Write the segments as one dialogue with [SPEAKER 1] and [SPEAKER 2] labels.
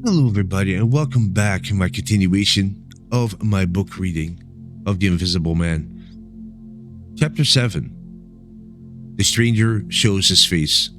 [SPEAKER 1] Hello, everybody, and welcome back to my continuation of my book reading of The Invisible Man. Chapter 7. The Stranger Shows His Face.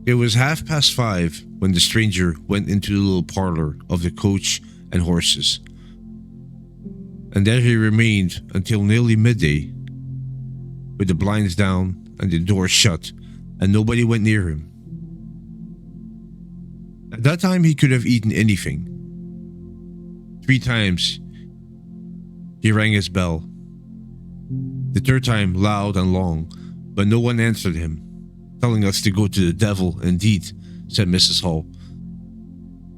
[SPEAKER 1] It was 5:30 when the stranger went into the little parlor of the Coach and Horses, and there he remained until nearly midday, with the blinds down and the door shut, and nobody went near him. At that time, he could have eaten anything. 3 times, he rang his bell. The third time, loud and long, but no one answered him. "Telling us to go to the devil, indeed," said Mrs. Hall.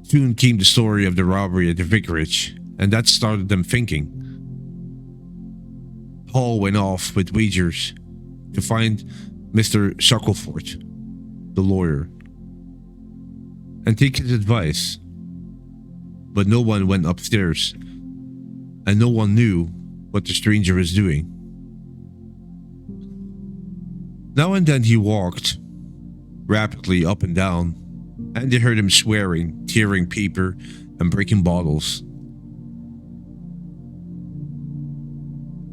[SPEAKER 1] Soon came the story of the robbery at the vicarage, and that started them thinking. Hall went off with wagers to find Mr. Shackleford, the lawyer, and take his advice. But no one went upstairs, and no one knew what the stranger was doing. Now and then he walked rapidly up and down, and they heard him swearing, tearing paper, and breaking bottles.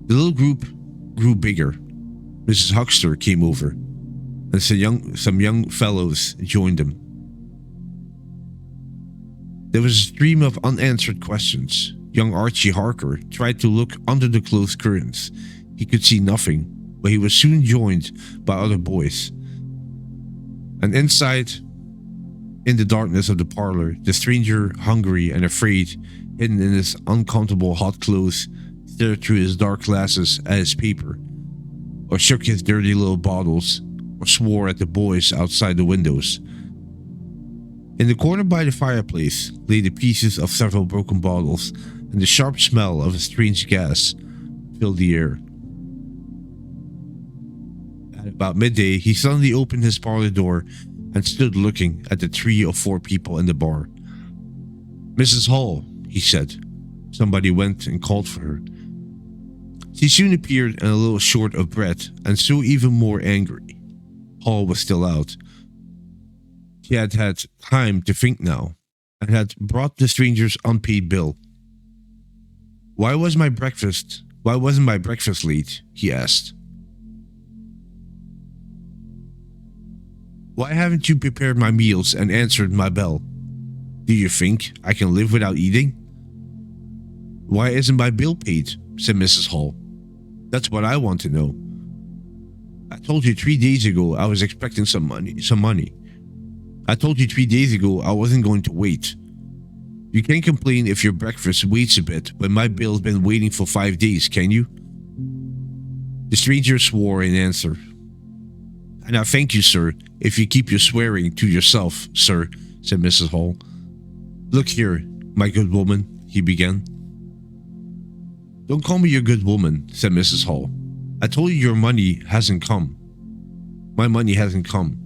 [SPEAKER 1] The little group grew bigger. Mrs. Huxter came over, and some young fellows joined them. There was a stream of unanswered questions. Young Archie Harker tried to look under the closed curtains. He could see nothing, but he was soon joined by other boys. And inside, in the darkness of the parlor, the stranger, hungry and afraid, hidden in his uncomfortable hot clothes, stared through his dark glasses at his paper, or shook his dirty little bottles, or swore at the boys outside the windows. In the corner by the fireplace lay the pieces of several broken bottles, and the sharp smell of a strange gas filled the air. At about midday, he suddenly opened his parlor door and stood looking at the 3 or 4 people in the bar. "Mrs. Hall," he said. Somebody went and called for her. She soon appeared and a little short of breath, and so even more angry. Hall was still out. He had had time to think now, and had brought the stranger's unpaid bill. Why wasn't my breakfast late?" he asked. "Why haven't you prepared my meals and answered my bell? Do you think I can live without eating?" "Why isn't my bill paid?" said Mrs. Hall. "That's what I want to know. I told you 3 days ago I was expecting some money. I told you 3 days ago I wasn't going to wait. You can't complain if your breakfast waits a bit when my bill's been waiting for 5 days, can you?" The stranger swore in answer. "And I thank you, sir, if you keep your swearing to yourself, sir," said Mrs. Hall. "Look here, my good woman," he began. "Don't call me your good woman," said Mrs. Hall. "I told you your money hasn't come. My money hasn't come.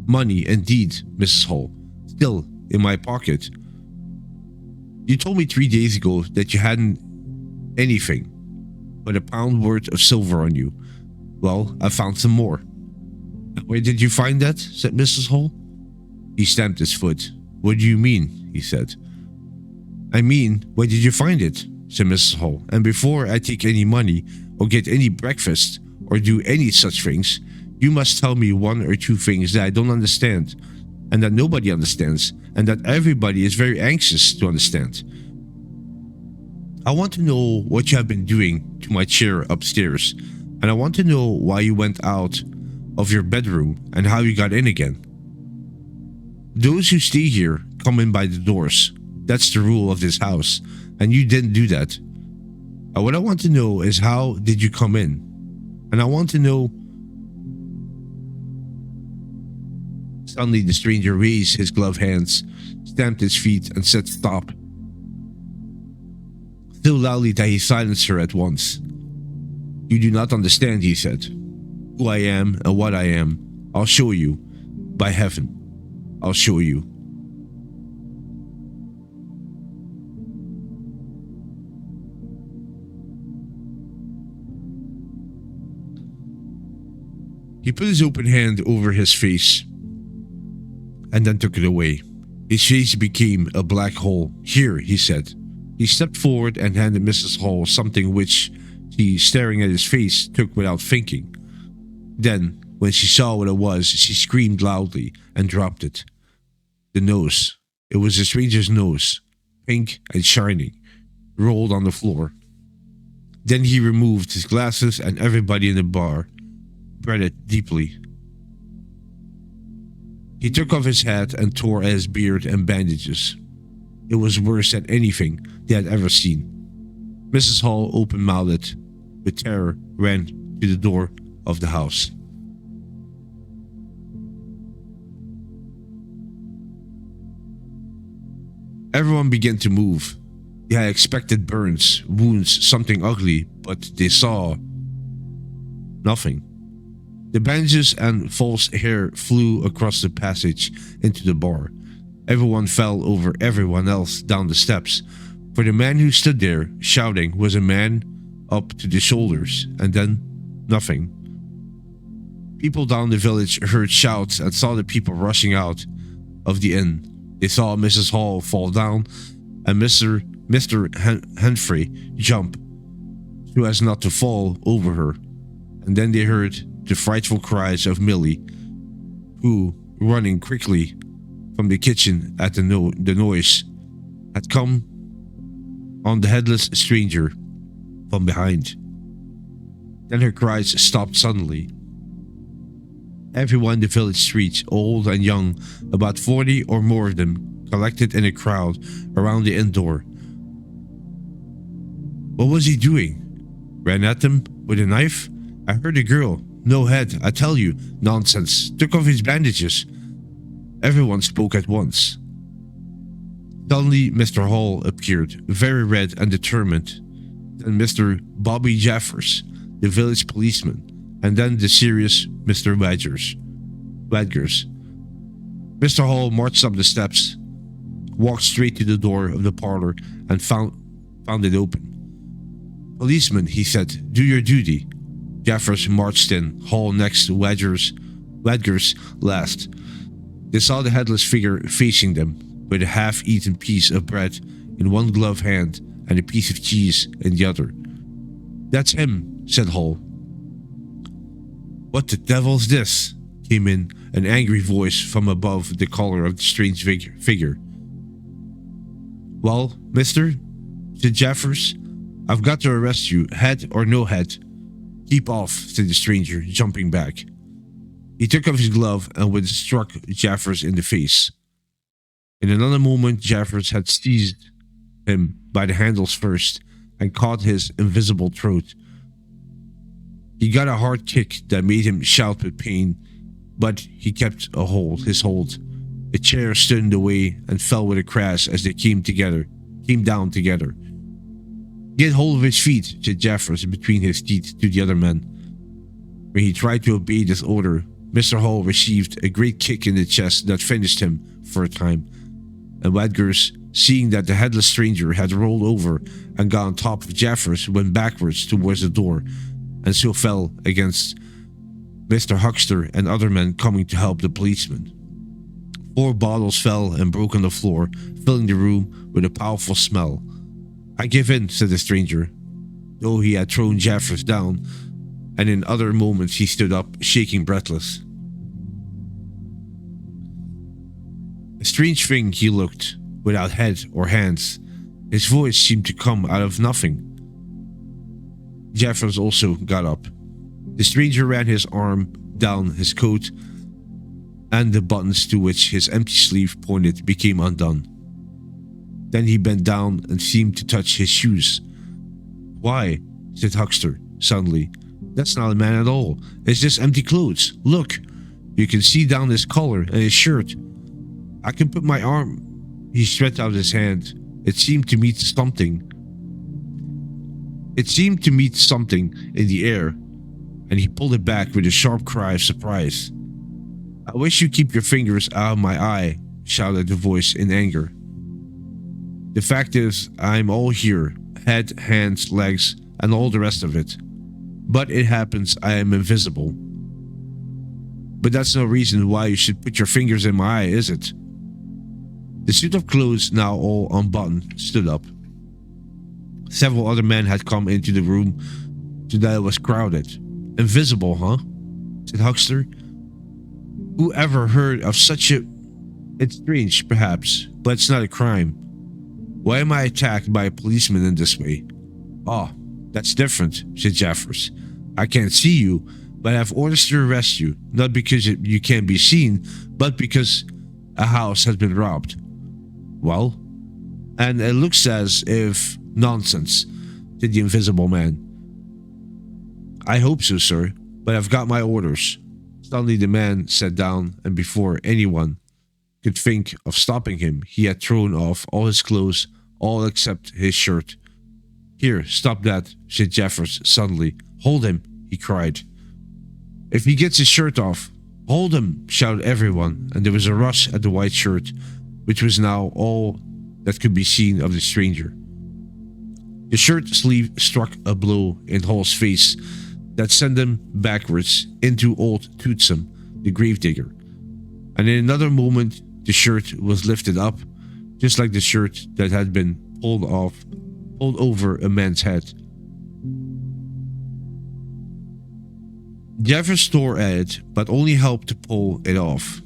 [SPEAKER 1] Money, indeed, Mrs. Hall. Still in my pocket. You told me 3 days ago that you hadn't anything but £1 worth of silver on you. Well, I found some more." "Where did you find that?" said Mrs. Hall. He stamped his foot. "What do you mean?" he said. "I mean, where did you find it?" said Mrs. Hall. "And before I take any money, or get any breakfast, or do any such things, you must tell me 1 or 2 things that I don't understand, and that nobody understands, and that everybody is very anxious to understand. I want to know what you have been doing to my chair upstairs, and I want to know why you went out of your bedroom and how you got in again. Those who stay here come in by the doors. That's the rule of this house, and you didn't do that. And what I want to know is, how did you come in? And I want to know..." Suddenly the stranger raised his gloved hands, stamped his feet, and said stop, so loudly that he silenced her at once. "You do not understand," he said, "who I am and what I am. I'll show you. By heaven, I'll show you." He put his open hand over his face, and then took it away. His face became a black hole. "Here," he said. He stepped forward and handed Mrs. Hall something which she, staring at his face, took without thinking. Then, when she saw what it was, she screamed loudly and dropped it. The nose. It was the stranger's nose, pink and shining, rolled on the floor. Then he removed his glasses and everybody in the bar breathed deeply. He took off his hat and tore at his beard and bandages. It was worse than anything they had ever seen. Mrs. Hall, open-mouthed with terror, ran to the door of the house. Everyone began to move. They had expected burns, wounds, something ugly, but they saw nothing. The bandages and false hair flew across the passage into the bar. Everyone fell over everyone else down the steps, for the man who stood there shouting was a man up to the shoulders, and then nothing. People down the village heard shouts and saw the people rushing out of the inn. They saw Mrs. Hall fall down and Mr. Humphrey jump so as not to fall over her, and then they heard the frightful cries of Millie, who, running quickly from the kitchen at the noise, had come on the headless stranger from behind. Then her cries stopped suddenly. Everyone in the village street, old and young, about 40 or more of them, collected in a crowd around the inn door. What was he doing? Ran at them with a knife? I heard a girl. No head, I tell you. Nonsense. Took off his bandages. Everyone spoke at once. Suddenly, Mr. Hall appeared, very red and determined. Then Mr. Bobby Jaffers, the village policeman, and then the serious Mr. Wadgers. Mr. Hall marched up the steps, walked straight to the door of the parlor, and found it open. Policeman, he said, do your duty. Jaffers marched in, Hall next, Wadgers last. They saw the headless figure facing them, with a half-eaten piece of bread in one gloved hand and a piece of cheese in the other. That's him, said Hall. What the devil's this? Came in an angry voice from above the collar of the strange figure. Well, mister, said Jaffers, I've got to arrest you, head or no head. Keep off, said the stranger, jumping back. He took off his glove and would have struck Jaffers in the face. In another moment, Jaffers had seized him by the handles first and caught his invisible throat. He got a hard kick that made him shout with pain, but he kept his hold. A chair stood in the way and fell with a crash as they came down together. Get hold of his feet, said Jaffers between his teeth to the other man. When he tried to obey this order, Mr. Hall received a great kick in the chest that finished him for a time, and Wadgers, seeing that the headless stranger had rolled over and got on top of Jaffers, went backwards towards the door, and so fell against Mr. Huckster and other men coming to help the policeman. 4 bottles fell and broke on the floor, filling the room with a powerful smell. I give in, said the stranger, though he had thrown Jaffers down, and in other moments he stood up, shaking breathless. A strange thing he looked, without head or hands. His voice seemed to come out of nothing. Jaffers also got up. The stranger ran his arm down his coat, and the buttons to which his empty sleeve pointed became undone. Then he bent down and seemed to touch his shoes. Why, said Huckster suddenly, that's not a man at all. It's just empty clothes. Look, you can see down his collar and his shirt. I can put my arm. He stretched out his hand. It seemed to meet something in the air, and he pulled it back with a sharp cry of surprise. I wish you'd keep your fingers out of my eye, shouted the voice in anger. The fact is, I'm all here, head, hands, legs, and all the rest of it. But it happens I am invisible. But that's no reason why you should put your fingers in my eye, is it? The suit of clothes, now all unbuttoned, stood up. Several other men had come into the room so that it was crowded. Invisible, huh? Said Huckster. Who ever heard of such a... It's strange, perhaps, but it's not a crime. Why am I attacked by a policeman in this way? Oh, that's different, said Jeffers. I can't see you, but I have orders to arrest you, not because you can't be seen, but because a house has been robbed. Well, and it looks as if... Nonsense, said the Invisible Man. I hope so, sir, but I've got my orders. Suddenly the man sat down, and before anyone could think of stopping him, he had thrown off all his clothes, all except his shirt. Here, stop that, said Jeffers suddenly. Hold him, he cried. If he gets his shirt off, hold him, shouted everyone, and there was a rush at the white shirt, which was now all that could be seen of the stranger. The shirt sleeve struck a blow in Hall's face that sent him backwards into old Tootsum, the gravedigger. And in another moment, the shirt was lifted up, just like the shirt that had been pulled over a man's head. Jeffers tore at it, but only helped to pull it off.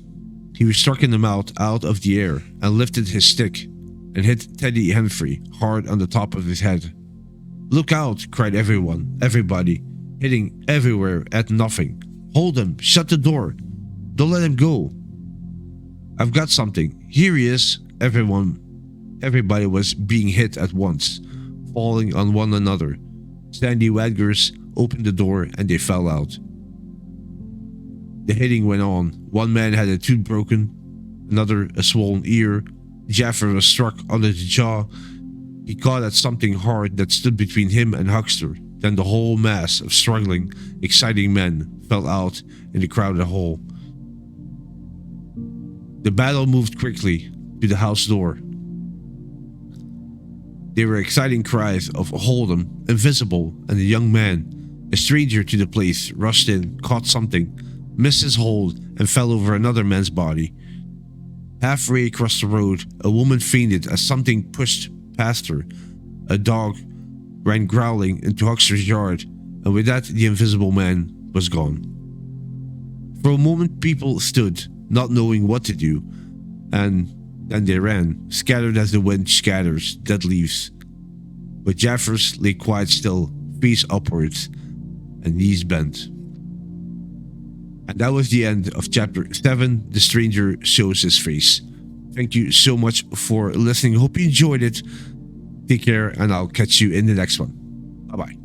[SPEAKER 1] He was struck in the mouth out of the air and lifted his stick and hit Teddy Humphrey hard on the top of his head. Look out, cried everybody, hitting everywhere at nothing. Hold him, shut the door. Don't let him go. I've got something. Here he is. Everybody was being hit at once, falling on one another. Sandy Wadgers opened the door and they fell out. The hitting went on. One man had a tooth broken, another a swollen ear. Jaffer was struck under the jaw. He caught at something hard that stood between him and Huckster. Then the whole mass of struggling, exciting men fell out in the crowded hall. The battle moved quickly to the house door. There were exciting cries of "Hold him," "Invisible," and the young man, a stranger to the place, rushed in, caught something, missed his hold, and fell over another man's body. Halfway across the road, a woman fainted as something pushed past her. A dog ran growling into Huckster's yard, and with that the Invisible Man was gone. For a moment people stood, not knowing what to do, and then they ran, scattered as the wind scatters dead leaves. But Jeffers lay quite still, face upwards, and knees bent. And that was the end of Chapter 7, The Stranger Shows His Face. Thank you so much for listening. Hope you enjoyed it. Take care, and I'll catch you in the next one. Bye-bye.